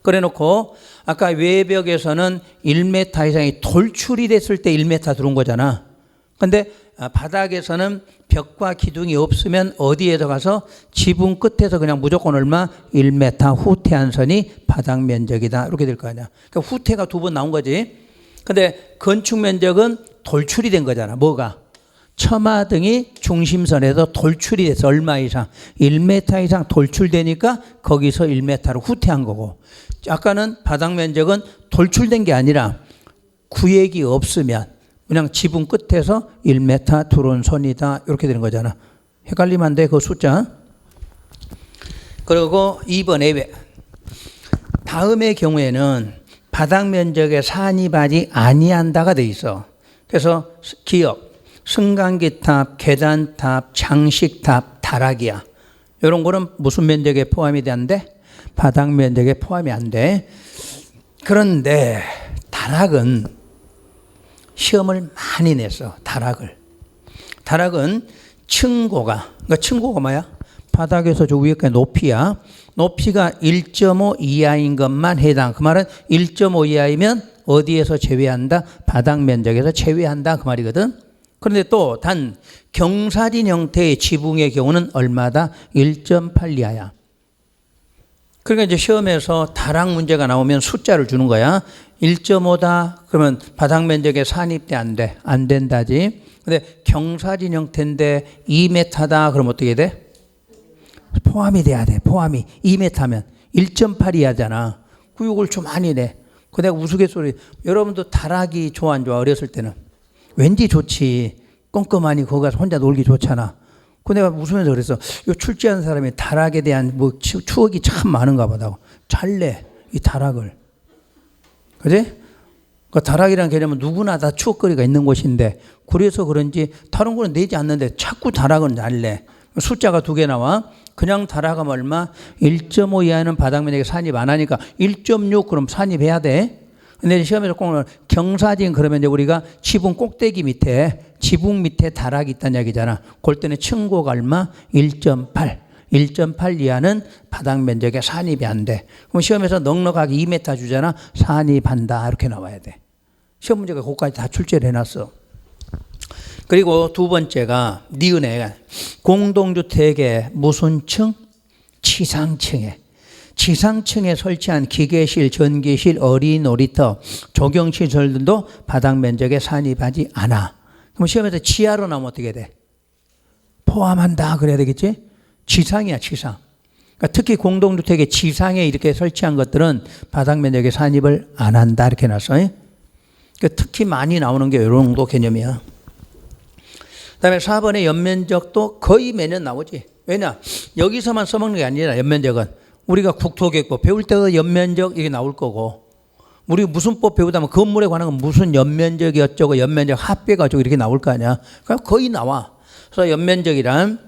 A: 그래 놓고 아까 외벽에서는 1m 이상이 돌출이 됐을 때 1m 들어온 거잖아. 근데 바닥에서는 벽과 기둥이 없으면 어디에서 가서 지붕 끝에서 그냥 무조건 얼마? 1m 후퇴한 선이 바닥 면적이다. 이렇게 될 거 아니야. 그러니까 후퇴가 두 번 나온 거지. 근데 건축 면적은 돌출이 된 거잖아. 뭐가? 처마 등이 중심선에서 돌출이 돼서 얼마 이상? 1m 이상 돌출되니까 거기서 1m로 후퇴한 거고, 아까는 바닥 면적은 돌출된 게 아니라 구획이 없으면 그냥 지붕 끝에서 1m 들어온 선이다 이렇게 되는 거잖아. 헷갈리면 안 돼, 그 숫자. 그리고 2번에 다음의 경우에는 바닥 면적에 산입하지 아니한다가 돼 있어. 그래서 기억, 승강기탑, 계단탑, 장식탑, 다락이야. 이런 거는 무슨 면적에 포함이 되는데? 바닥 면적에 포함이 안 돼. 그런데 다락은 시험을 많이 냈어. 다락은 층고가, 그러니까 층고가 뭐야? 바닥에서 저 위에까지 높이야. 높이가 1.5 이하인 것만 해당. 그 말은 1.5 이하이면 어디에서 제외한다? 바닥 면적에서 제외한다 그 말이거든. 그런데 또 단 경사진 형태의 지붕의 경우는 얼마다? 1.8 이하야. 그러니까 이제 시험에서 다락 문제가 나오면 숫자를 주는 거야. 1.5다 그러면 바닥 면적에 산입돼 안 돼? 안 된다지. 근데 경사진 형태인데 2m다 그러면 어떻게 돼? 포함이 돼야 돼. 포함이 2m면 1.8 이하잖아. 구육을 좀 많이 내. 그 내가 우스갯소리, 여러분도 다락이 좋아 안 좋아? 어렸을 때는 왠지 좋지. 꼼꼼하니 거기 가서 혼자 놀기 좋잖아. 그 내가 웃으면서 그랬어. 이 출제한 사람이 다락에 대한 뭐 추억이 참 많은가 보다고. 잘 내, 이 다락을. 그지? 그 다락이라는 개념은 누구나 다 추억거리가 있는 곳인데, 그래서 그런지 다른 거는 내지 않는데 자꾸 다락은 잘 내. 숫자가 2개 나와. 그냥 다락하면 얼마? 1.5 이하는 바닥 면적에 산입 안 하니까 1.6 그럼 산입해야 돼. 근데 시험에서 꼭 경사진 그러면 이제 우리가 지붕 꼭대기 밑에, 지붕 밑에 다락이 있다는 얘기잖아. 그럴 때는 층고가 얼마? 1.8. 1.8 이하는 바닥 면적에 산입이 안 돼. 그럼 시험에서 넉넉하게 2m 주잖아. 산입한다 이렇게 나와야 돼. 시험 문제가 그것까지 다 출제를 해놨어. 그리고 두 번째가 니은에 공동주택의 무슨 층? 지상층에. 지상층에 설치한 기계실, 전기실, 어린이 놀이터, 조경시설들도 바닥 면적에 산입하지 않아. 그럼 시험에서 지하로 나오면 어떻게 돼? 포함한다 그래야 되겠지? 지상이야, 지상. 그러니까 특히 공동주택의 지상에 이렇게 설치한 것들은 바닥 면적에 산입을 안 한다 이렇게 놨어. 그러니까 특히 많이 나오는 게 이런 정도 개념이야. 그다음에 4번의 연면적도 거의 매년 나오지. 왜냐? 여기서만 써먹는 게 아니라 연면적은 우리가 국토계획법 배울 때도 연면적 이게 나올 거고, 우리 무슨 법 배우다면 건물에 관한 건 무슨 연면적이 어쩌고 연면적 합계가 어쩌고 이렇게 나올 거 아니야. 그러니까 거의 나와. 그래서 연면적이란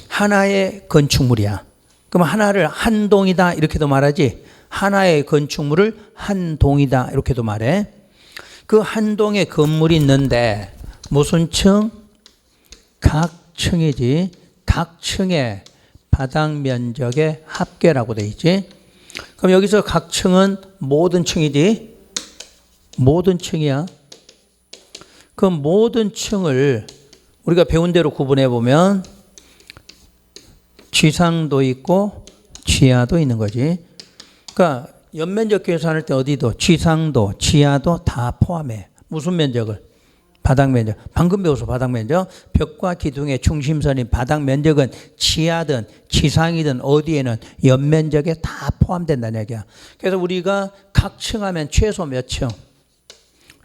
A: 하나의 건축물이야. 그럼 하나를 한 동이다 이렇게도 말하지. 하나의 건축물을 한 동이다 이렇게도 말해. 그 한 동의 건물이 있는데 무슨 층? 각 층이지. 각 층의 바닥 면적의 합계라고 돼 있지. 그럼 여기서 각 층은 모든 층이지. 모든 층이야. 그 모든 층을 우리가 배운 대로 구분해 보면 지상도 있고 지하도 있는 거지. 그러니까 연면적 계산할 때 어디도 지상도 지하도 다 포함해. 무슨 면적을? 바닥 면적. 방금 배워서 바닥 면적. 벽과 기둥의 중심선인 바닥 면적은 지하든 지상이든 어디에는 연면적에 다 포함된다는 얘기야. 그래서 우리가 각 층 하면 최소 몇 층?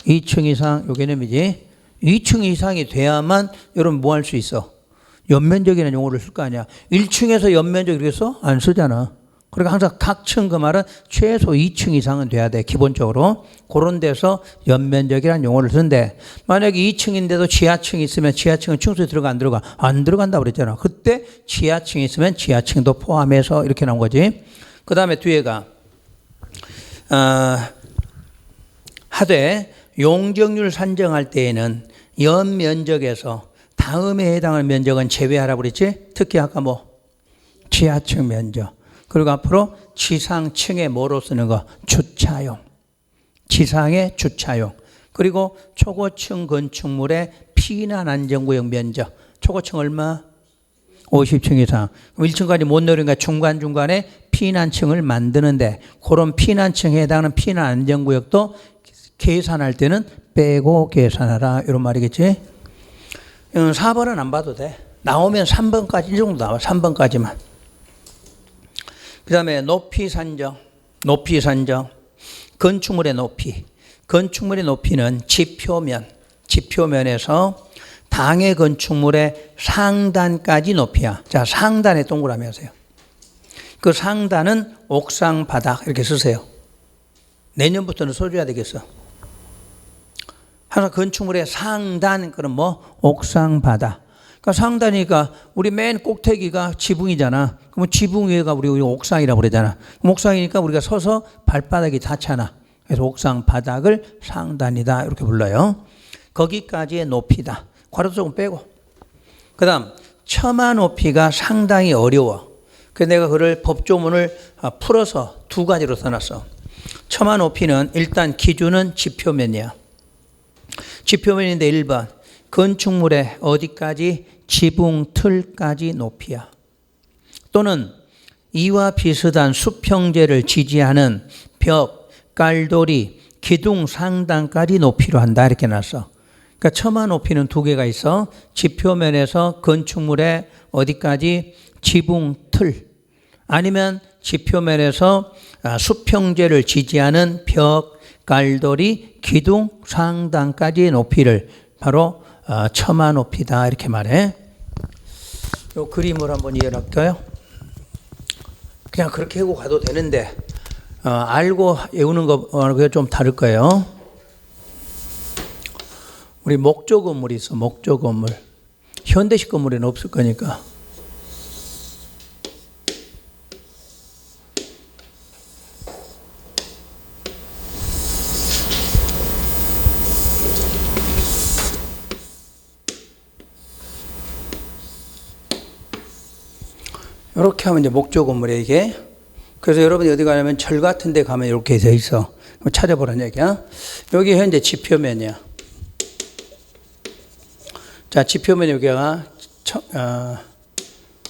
A: 2층 이상 요 개념이지. 2층 이상이 돼야만 여러분 뭐 할 수 있어? 연면적이라는 용어를 쓸 거 아니야. 1층에서 연면적 이렇게 써? 안 쓰잖아. 그러니까 항상 각 층 그 말은 최소 2층 이상은 돼야 돼. 기본적으로. 그런 데서 연면적이라는 용어를 쓰는데, 만약에 2층인데도 지하층이 있으면 지하층은 층수에 들어가 안 들어가? 안 들어간다고 그랬잖아. 그때 지하층이 있으면 지하층도 포함해서 이렇게 나온 거지. 그 다음에 뒤에가 하되 용적률 산정할 때에는 연면적에서 다음에 해당하는 면적은 제외하라고 그랬지. 특히 아까 뭐 지하층 면적. 그리고 앞으로 지상층에 뭐로 쓰는 거? 주차용. 지상의 주차용. 그리고 초고층 건축물의 피난 안전구역 면적. 초고층 얼마? 50층 이상. 1층까지 못 내려니까 중간중간에 피난층을 만드는데, 그런 피난층에 해당하는 피난 안전구역도 계산할 때는 빼고 계산하라. 이런 말이겠지. 4번은 안 봐도 돼. 나오면 3번까지 이 정도 나와. 3번까지만. 그 다음에 높이 산정. 높이 산정. 건축물의 높이. 건축물의 높이는 지표면에서 당해 건축물의 상단까지 높이야. 자, 상단에 동그라미 하세요. 그 상단은 옥상 바닥 이렇게 쓰세요. 내년부터는 써줘야 되겠어. 항상 건축물의 상단, 그럼 뭐? 옥상 바닥. 그러니까 상단이니까 우리 맨 꼭대기가 지붕이잖아. 그러면 지붕 위에가 우리 옥상이라고 그러잖아. 그럼 옥상이니까 우리가 서서 발바닥이 닿잖아. 그래서 옥상 바닥을 상단이다 이렇게 불러요. 거기까지의 높이다. 괄호 조금 빼고. 그 다음 처마 높이가 상당히 어려워. 그래서 내가 그걸 법조문을 풀어서 두 가지로 써놨어. 처마 높이는 일단 기준은 지표면이야. 지표면인데 1번 건축물의 어디까지? 지붕 틀까지 높이야. 또는 이와 비슷한 수평제를 지지하는 벽, 깔돌이, 기둥 상단까지 높이로 한다 이렇게 놨어. 그러니까 처마 높이는 두 개가 있어. 지표면에서 건축물의 어디까지? 지붕 틀. 아니면 지표면에서 수평제를 지지하는 벽, 깔돌이, 기둥 상단까지의 높이를 바로 처마 높이다 이렇게 말해. 이 그림을 한번 이해할까요? 그냥 그렇게 하고 가도 되는데 알고 외우는 거하고 좀 다를 거예요. 우리 목조 건물이 있어. 목조 건물. 현대식 건물에는 없을 거니까. 이렇게 하면 이제 목조 건물이야 이게. 그래서 여러분이 어디 가냐면 절 같은 데 가면 이렇게 돼 있어. 찾아보라는 얘기야. 여기 현재 지표면이야. 자, 지표면 여기가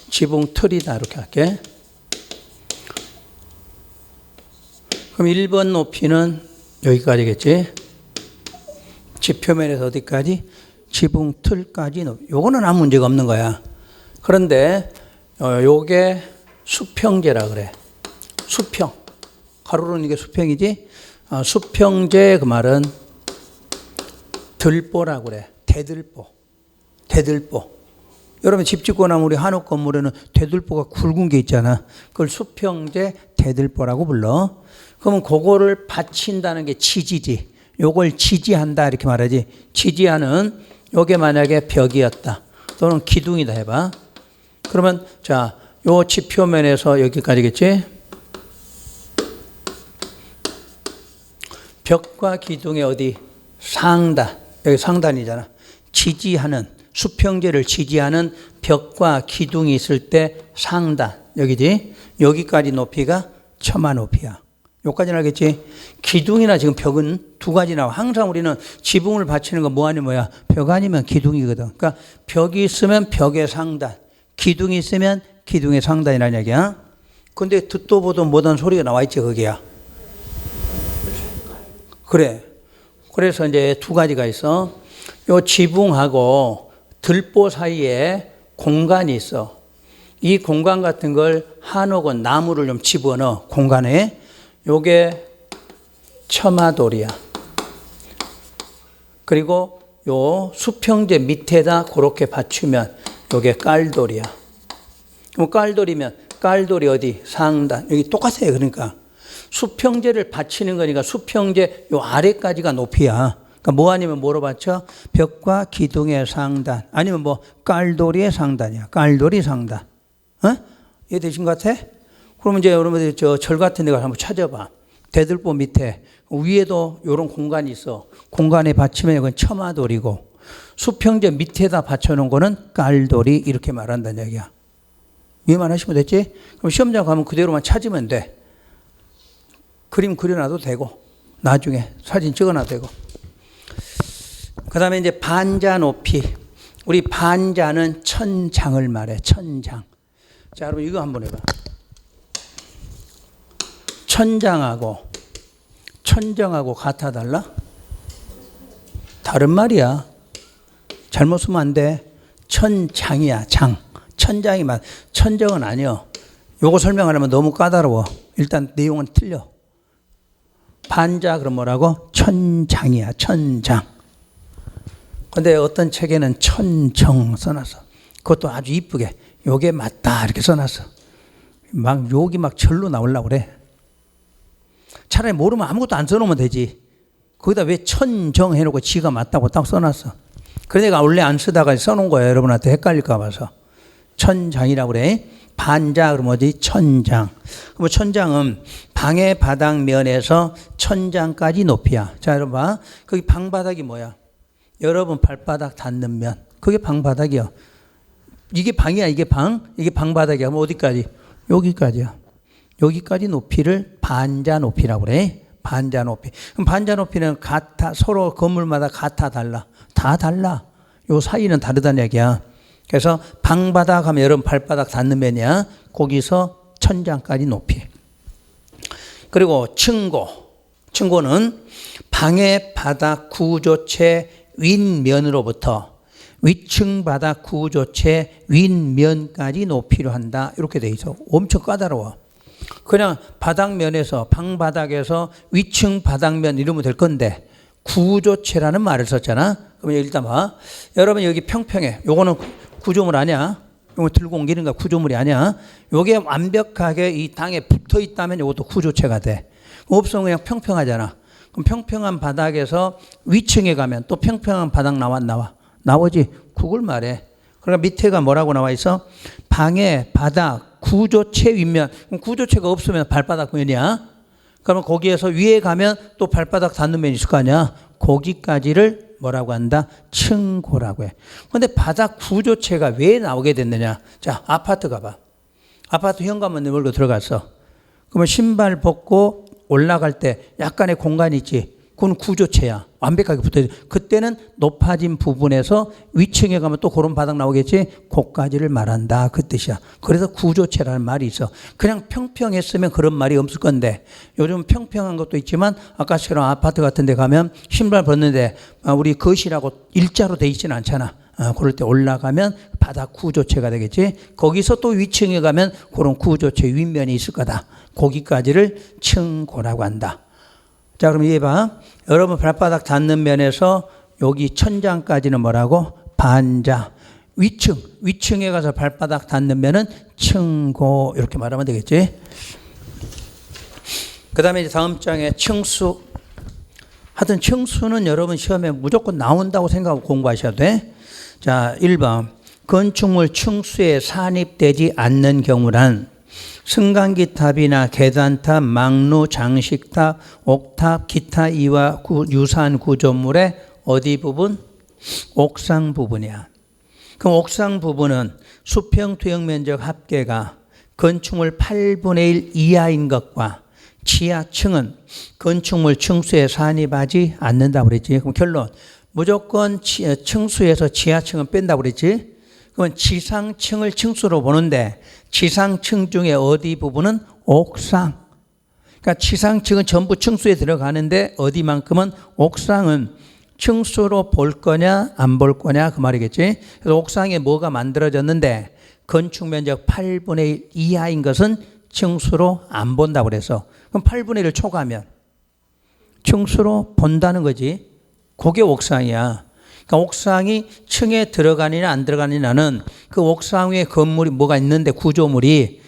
A: 지붕 틀이다 이렇게 할게. 그럼 1번 높이는 여기까지겠지. 지표면에서 어디까지? 지붕 틀까지 높이. 요거는 아무 문제가 없는 거야. 그런데 요게 수평제라 그래. 수평. 가로로는 이게 수평이지. 수평제 그 말은 들보라고 그래. 대들보. 대들보. 여러분 집 짓고 나면 우리 한옥 건물에는 대들보가 굵은 게 있잖아. 그걸 수평제 대들보라고 불러. 그러면 그거를 받친다는 게 지지지. 요걸 지지한다 이렇게 말하지. 지지하는 요게 만약에 벽이었다. 또는 기둥이다 해봐. 그러면 자, 요 지표면에서 여기까지겠지? 벽과 기둥의 어디? 상단. 여기 상단이잖아. 지지하는, 수평제를 지지하는 벽과 기둥이 있을 때 상단. 여기지? 여기까지 높이가 처마 높이야. 여기까지는 알겠지? 기둥이나 지금 벽은 두 가지 나와. 항상 우리는 지붕을 받치는 거 뭐 아니면 뭐야? 벽 아니면 기둥이거든. 그러니까 벽이 있으면 벽의 상단. 기둥이 있으면 기둥의 상단이라는 얘기야. 근데 듣도 보도 못한 소리가 나와 있지, 거기야. 그래. 그래서 이제 두 가지가 있어. 요 지붕하고 들보 사이에 공간이 있어. 이 공간 같은 걸 한옥은 나무를 좀 집어넣어, 공간에. 요게 처마돌이야. 그리고 요 수평제 밑에다 그렇게 받치면 요게 깔돌이야. 그럼 깔돌이면 깔돌이 어디? 상단. 여기 똑같아요. 그러니까 수평제를 받치는 거니까 수평제 요 아래까지가 높이야. 그러니까 뭐 아니면 뭐로 받쳐? 벽과 기둥의 상단. 아니면 뭐 깔돌이의 상단이야. 깔돌이 상단. 이해되신 것 같아? 그러면 이제 여러분들 저 절 같은 데 가서 한번 찾아봐. 대들보 밑에 위에도 이런 공간이 있어. 공간에 받치면 이건 처마돌이고 수평제 밑에다 받쳐놓은 거는 깔돌이 이렇게 말한다는 얘기야. 이해만 하시면 됐지? 그럼 시험장 가면 그대로만 찾으면 돼. 그림 그려놔도 되고 나중에 사진 찍어놔도 되고. 그 다음에 이제 반자 높이. 우리 반자는 천장을 말해. 천장. 자, 여러분 이거 한번 해봐. 천장하고 천정하고 같아 달라? 다른 말이야. 잘못 쓰면 안 돼. 천장이야, 장. 천장이 맞. 천정은 아니요. 요거 설명하려면 너무 까다로워. 일단 내용은 틀려. 반자 그럼 뭐라고? 천장이야, 천장. 근데 어떤 책에는 천정 써놨어. 그것도 아주 이쁘게 요게 맞다 이렇게 써놨어. 막 욕이 막 절로 나오려고 그래. 차라리 모르면 아무것도 안 써놓으면 되지. 거기다 왜 천정 해놓고 지가 맞다고 딱 써놨어. 그래서 내가 원래 안 쓰다가 써놓은 거야. 여러분한테 헷갈릴까 봐서. 천장이라고 그래. 반자 그러면 어디? 천장. 그럼 천장은 방의 바닥면에서 천장까지 높이야. 자 여러분 봐. 거기 방바닥이 뭐야? 여러분 발바닥 닿는 면. 그게 방바닥이야. 이게 방이야. 이게 방. 이게 방바닥이야. 그럼 어디까지? 여기까지야. 여기까지 높이를 반자 높이라고 그래. 반자 높이. 그럼 반자 높이는 같아. 서로 건물마다 같아 달라. 다 달라. 요 사이는 다르다는 얘기야. 그래서 방바닥 하면 여러분 발바닥 닿는 면이야. 거기서 천장까지 높이. 그리고 층고. 층고는 방의 바닥 구조체 윗면으로부터 위층 바닥 구조체 윗면까지 높이로 한다. 이렇게 돼 있어. 엄청 까다로워. 그냥 바닥면에서 방바닥에서 위층 바닥면 이러면 될 건데 구조체라는 말을 썼잖아. 그러면 일단 봐. 여러분 여기 평평해. 요거는 구조물 아니야. 요거 들고 옮기는 거 구조물이 아니야. 요게 완벽하게 이 땅에 붙어 있다면 요것도 구조체가 돼. 없으면 그냥 평평하잖아. 그럼 평평한 바닥에서 위층에 가면 또 평평한 바닥 나와. 나오지. 그걸 말해. 그러니까 밑에가 뭐라고 나와 있어? 방의 바닥 구조체 윗면. 그럼 구조체가 없으면 발바닥 면이야. 그러면 거기에서 위에 가면 또 발바닥 닿는 면이 있을 거 아니야. 거기까지를 뭐라고 한다? 층고라고 해. 그런데 바닥 구조체가 왜 나오게 됐느냐? 자, 아파트 가봐. 아파트 현관문 열고 들어갔어. 그러면 신발 벗고 올라갈 때 약간의 공간이 있지. 그건 구조체야. 완벽하게 붙어있어. 그때는 높아진 부분에서 위층에 가면 또 그런 바닥 나오겠지. 그까지를 말한다. 그 뜻이야. 그래서 구조체라는 말이 있어. 그냥 평평했으면 그런 말이 없을 건데 요즘 평평한 것도 있지만 아까처럼 아파트 같은 데 가면 신발 벗는데 우리 거실하고 일자로 돼 있지는 않잖아. 그럴 때 올라가면 바닥 구조체가 되겠지. 거기서 또 위층에 가면 그런 구조체 윗면이 있을 거다. 거기까지를 층고라고 한다. 자, 그럼 이해 봐. 여러분 발바닥 닿는 면에서 여기 천장까지는 뭐라고? 반자. 위층에 가서 발바닥 닿는 면은 층고. 이렇게 말하면 되겠지. 그 다음에 이제 다음 장에 층수. 하여튼 층수는 여러분 시험에 무조건 나온다고 생각하고 공부하셔야 돼. 자, 1번. 건축물 층수에 산입되지 않는 경우란 승강기탑이나 계단탑, 망루, 장식탑, 옥탑, 기타 이와 유사한 구조물의 어디 부분? 옥상 부분이야. 그럼 옥상 부분은 수평 투영 면적 합계가 건축물 8분의 1 이하인 것과 지하층은 건축물 층수에 산입하지 않는다고 그랬지. 그럼 결론. 무조건 층수에서 지하층은 뺀다고 그랬지. 그건 지상층을 층수로 보는데 지상층 중에 어디 부분은 옥상. 그러니까 지상층은 전부 층수에 들어가는데 어디만큼은 옥상은 층수로 볼 거냐 안 볼 거냐 그 말이겠지. 그래서 옥상에 뭐가 만들어졌는데 건축 면적 8분의 1 이하인 것은 층수로 안 본다고 그래서 그럼 8분의 1을 초과하면 층수로 본다는 거지. 그게 옥상이야. 그러니까 옥상이 층에 들어가느냐 안 들어가느냐는 그 옥상 위에 건물이 뭐가 있는데 구조물이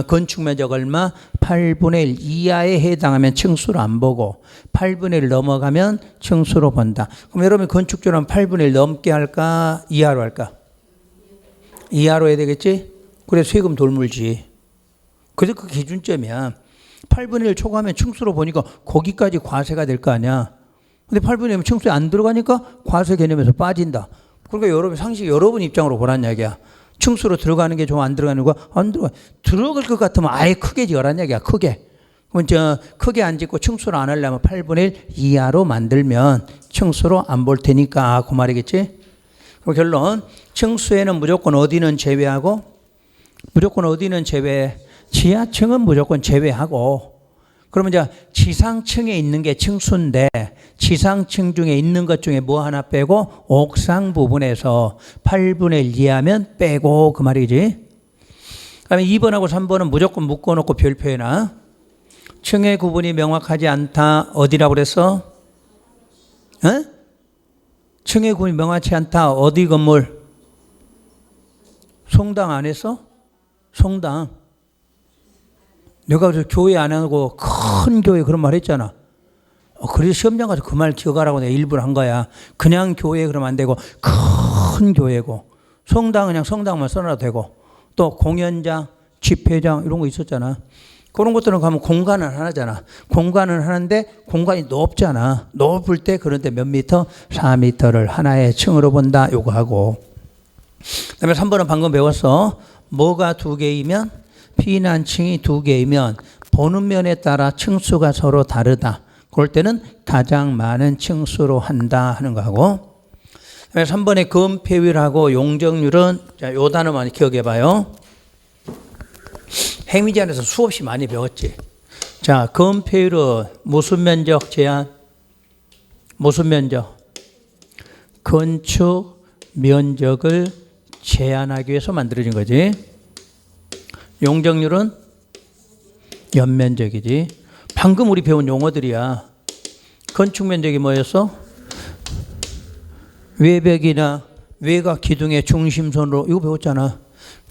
A: 건축 면적 얼마? 8분의 1 이하에 해당하면 층수로 안 보고 8분의 1 넘어가면 층수로 본다. 그럼 여러분 건축주는 8분의 1 넘게 할까? 이하로 할까? 이하로 해야 되겠지? 그래 세금 덜 물지. 그래서 그 기준점이야. 8분의 1 초과하면 층수로 보니까 거기까지 과세가 될 거 아니야. 근데 8분의 1은 층수에 안 들어가니까 과세 개념에서 빠진다. 그러니까 여러분 상식 여러분 입장으로 보란 이야기야. 층수로 들어가는 게 좋아 안 들어가는 거? 안 들어가. 들어갈 것 같으면 아예 크게 지어란 이야기야. 크게. 그럼 크게 안 짓고 층수로 안 하려면 8분의 1 이하로 만들면 층수로 안 볼 테니까 그 말이겠지. 그럼 결론 층수에는 무조건 어디는 제외하고 무조건 어디는 제외. 지하층은 무조건 제외하고 그러면 이제 지상층에 있는 게 층수인데 지상층 중에 있는 것 중에 뭐 하나 빼고 옥상 부분에서 8분의 1 이하면 빼고 그 말이지. 그다음에 2번하고 3번은 무조건 묶어놓고 별표해놔. 층의 구분이 명확하지 않다. 어디라고 그랬어? 어? 층의 구분이 명확치 않다. 어디 건물? 성당 안 했어? 성당. 내가 교회 안 하고 큰 교회 그런 말 했잖아. 그래서 시험장 가서 그 말 기억하라고 내가 일부러 한 거야. 그냥 교회 그러면 안 되고 큰 교회고 성당 그냥 성당만 써놔도 되고 또 공연장, 집회장 이런 거 있었잖아. 그런 것들은 가면 공간은 하나잖아. 공간은 하나인데 공간이 높잖아. 높을 때 그런데 몇 미터? 4미터를 하나의 층으로 본다. 요거 하고. 그다음에 3번은 방금 배웠어. 뭐가 두 개이면? 피난층이 두 개이면 보는 면에 따라 층수가 서로 다르다. 그럴 때는 가장 많은 층수로 한다 하는 거하고. 3번의 건폐율하고 용적률은 자, 요 단어만 기억해 봐요. 행위제한에서 수없이 많이 배웠지. 자, 건폐율은 무슨 면적 제한? 무슨 면적? 건축 면적을 제한하기 위해서 만들어진 거지. 용적률은 연면적이지. 방금 우리 배운 용어들이야. 건축 면적이 뭐였어? 외벽이나 외곽 기둥의 중심선으로 이거 배웠잖아.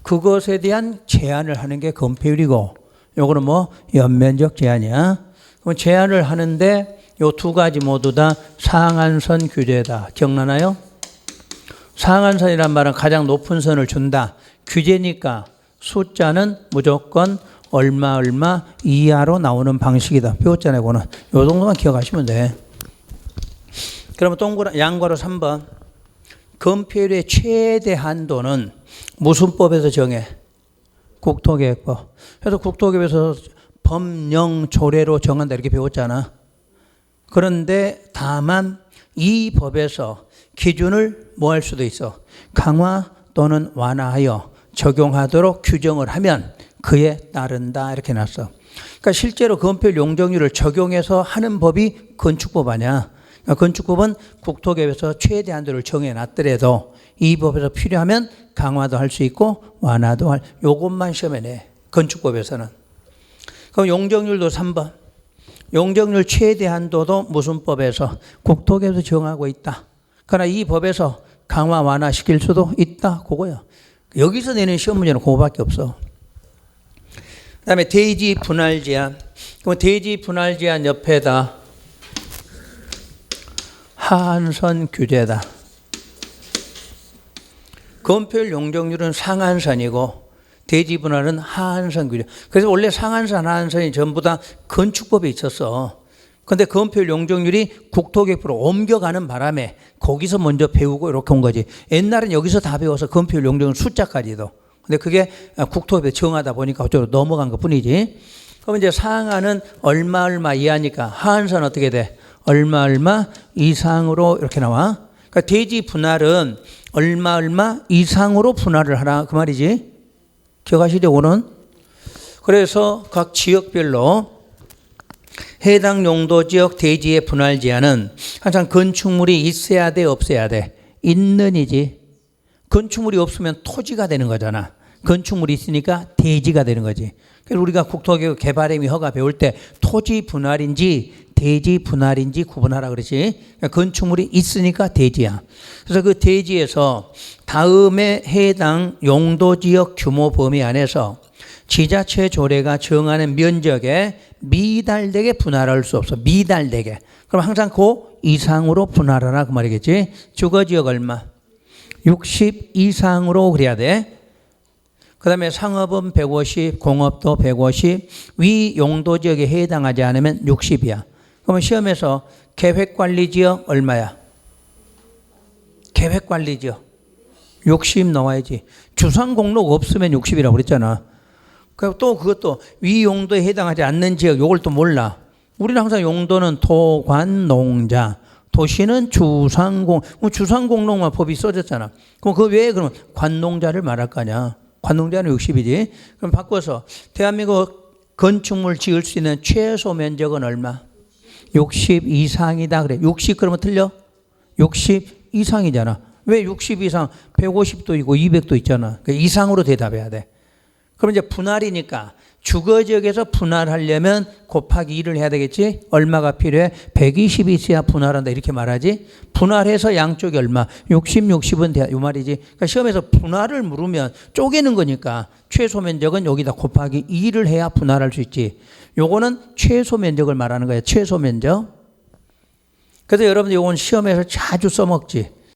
A: 그것에 대한 제한을 하는 게 건폐율이고 요거는 뭐 연면적 제한이야. 그럼 제한을 하는데 요 두 가지 모두 다 상한선 규제다. 기억나나요? 상한선이란 말은 가장 높은 선을 준다. 규제니까 숫자는 무조건 얼마 이하로 나오는 방식이다. 배웠잖아요. 그거는. 요 정도만 기억하시면 돼. 그러면 동그란 양괄호 3번. 건폐율의 최대 한도는 무슨 법에서 정해? 국토계획법. 그래서 국토계획에서 법령 조례로 정한다 이렇게 배웠잖아. 그런데 다만 이 법에서 기준을 뭐 할 수도 있어? 강화 또는 완화하여 적용하도록 규정을 하면 그에 따른다 이렇게 놨어. 그러니까 실제로 건폐율 용적률을 적용해서 하는 법이 건축법 아니야. 그러니까 건축법은 국토계획에서 최대 한도를 정해놨더라도 이 법에서 필요하면 강화도 할 수 있고 완화도 할 요것만 시험에 내. 건축법에서는. 그럼 용적률도 3번. 용적률 최대 한도도 무슨 법에서? 국토계획에서 정하고 있다. 그러나 이 법에서 강화 완화시킬 수도 있다. 그거야. 여기서 내는 시험 문제는 그거밖에 없어. 그 다음에 대지 분할 제한. 그럼 대지 분할 제한 옆에다 하한선 규제다. 건폐율 용적률은 상한선이고 대지 분할은 하한선 규제. 그래서 원래 상한선, 하한선이 전부 다 건축법에 있었어. 그런데 건폐율 용적률이 국토계획으로 옮겨가는 바람에 거기서 먼저 배우고 이렇게 온 거지. 옛날엔 여기서 다 배워서 건폐율 용적률 숫자까지도. 근데 그게 국토계획에 정하다 보니까 어쩌고 넘어간 것 뿐이지. 그럼 이제 상한은 얼마 이하니까 하한선 어떻게 돼? 얼마 이상으로 이렇게 나와. 그러니까 대지 분할은 얼마 이상으로 분할을 하라 그 말이지. 기억하시죠? 오는. 그래서 각 지역별로 해당 용도 지역 대지의 분할 제한은 항상 건축물이 있어야 돼, 없어야 돼? 있는이지. 건축물이 없으면 토지가 되는 거잖아. 건축물이 있으니까 대지가 되는 거지. 그래서 우리가 국토계획 개발행위 허가 배울 때 토지 분할인지 대지 분할인지 구분하라 그러지. 그러니까 건축물이 있으니까 대지야. 그래서 그 대지에서 다음에 해당 용도지역 규모 범위 안에서 지자체 조례가 정하는 면적에 미달되게 분할할 수 없어. 미달되게. 그럼 항상 그 이상으로 분할하라 그 말이겠지. 주거지역 얼마? 60 이상으로 그래야 돼. 그 다음에 상업은 150, 공업도 150, 위 용도지역에 해당하지 않으면 60이야. 그러면 시험에서 계획관리지역 얼마야? 계획관리지역 60 나와야지. 주상공록 없으면 60이라고 그랬잖아. 또 그것도 위 용도에 해당하지 않는 지역 요걸 또 몰라. 우리는 항상 용도는 토관농자, 도시는 주상공록만 법이 써졌잖아. 그럼 그 외에 그러면 관농자를 말할 거냐? 관농자는 60이지. 그럼 바꿔서 대한민국 건축물 지을 수 있는 최소 면적은 얼마? 60 이상이다 그래. 60 그러면 틀려? 60 이상이잖아. 왜 60 이상? 150도 있고 200도 있잖아. 그 이상으로 대답해야 돼. 그럼 이제 분할이니까 주거지역에서 분할하려면 곱하기 2를 해야 되겠지? 얼마가 필요해? 120이 있어야 분할한다 이렇게 말하지? 분할해서 양쪽이 얼마? 60, 60은 돼. 이 말이지. 그러니까 시험에서 분할을 물으면 쪼개는 거니까 최소 면적은 여기다 곱하기 2를 해야 분할할 수 있지. 요거는 최소 면적을 말하는 거예요. 최소 면적. 그래서 여러분들 요건 시험에서 자주 써먹지.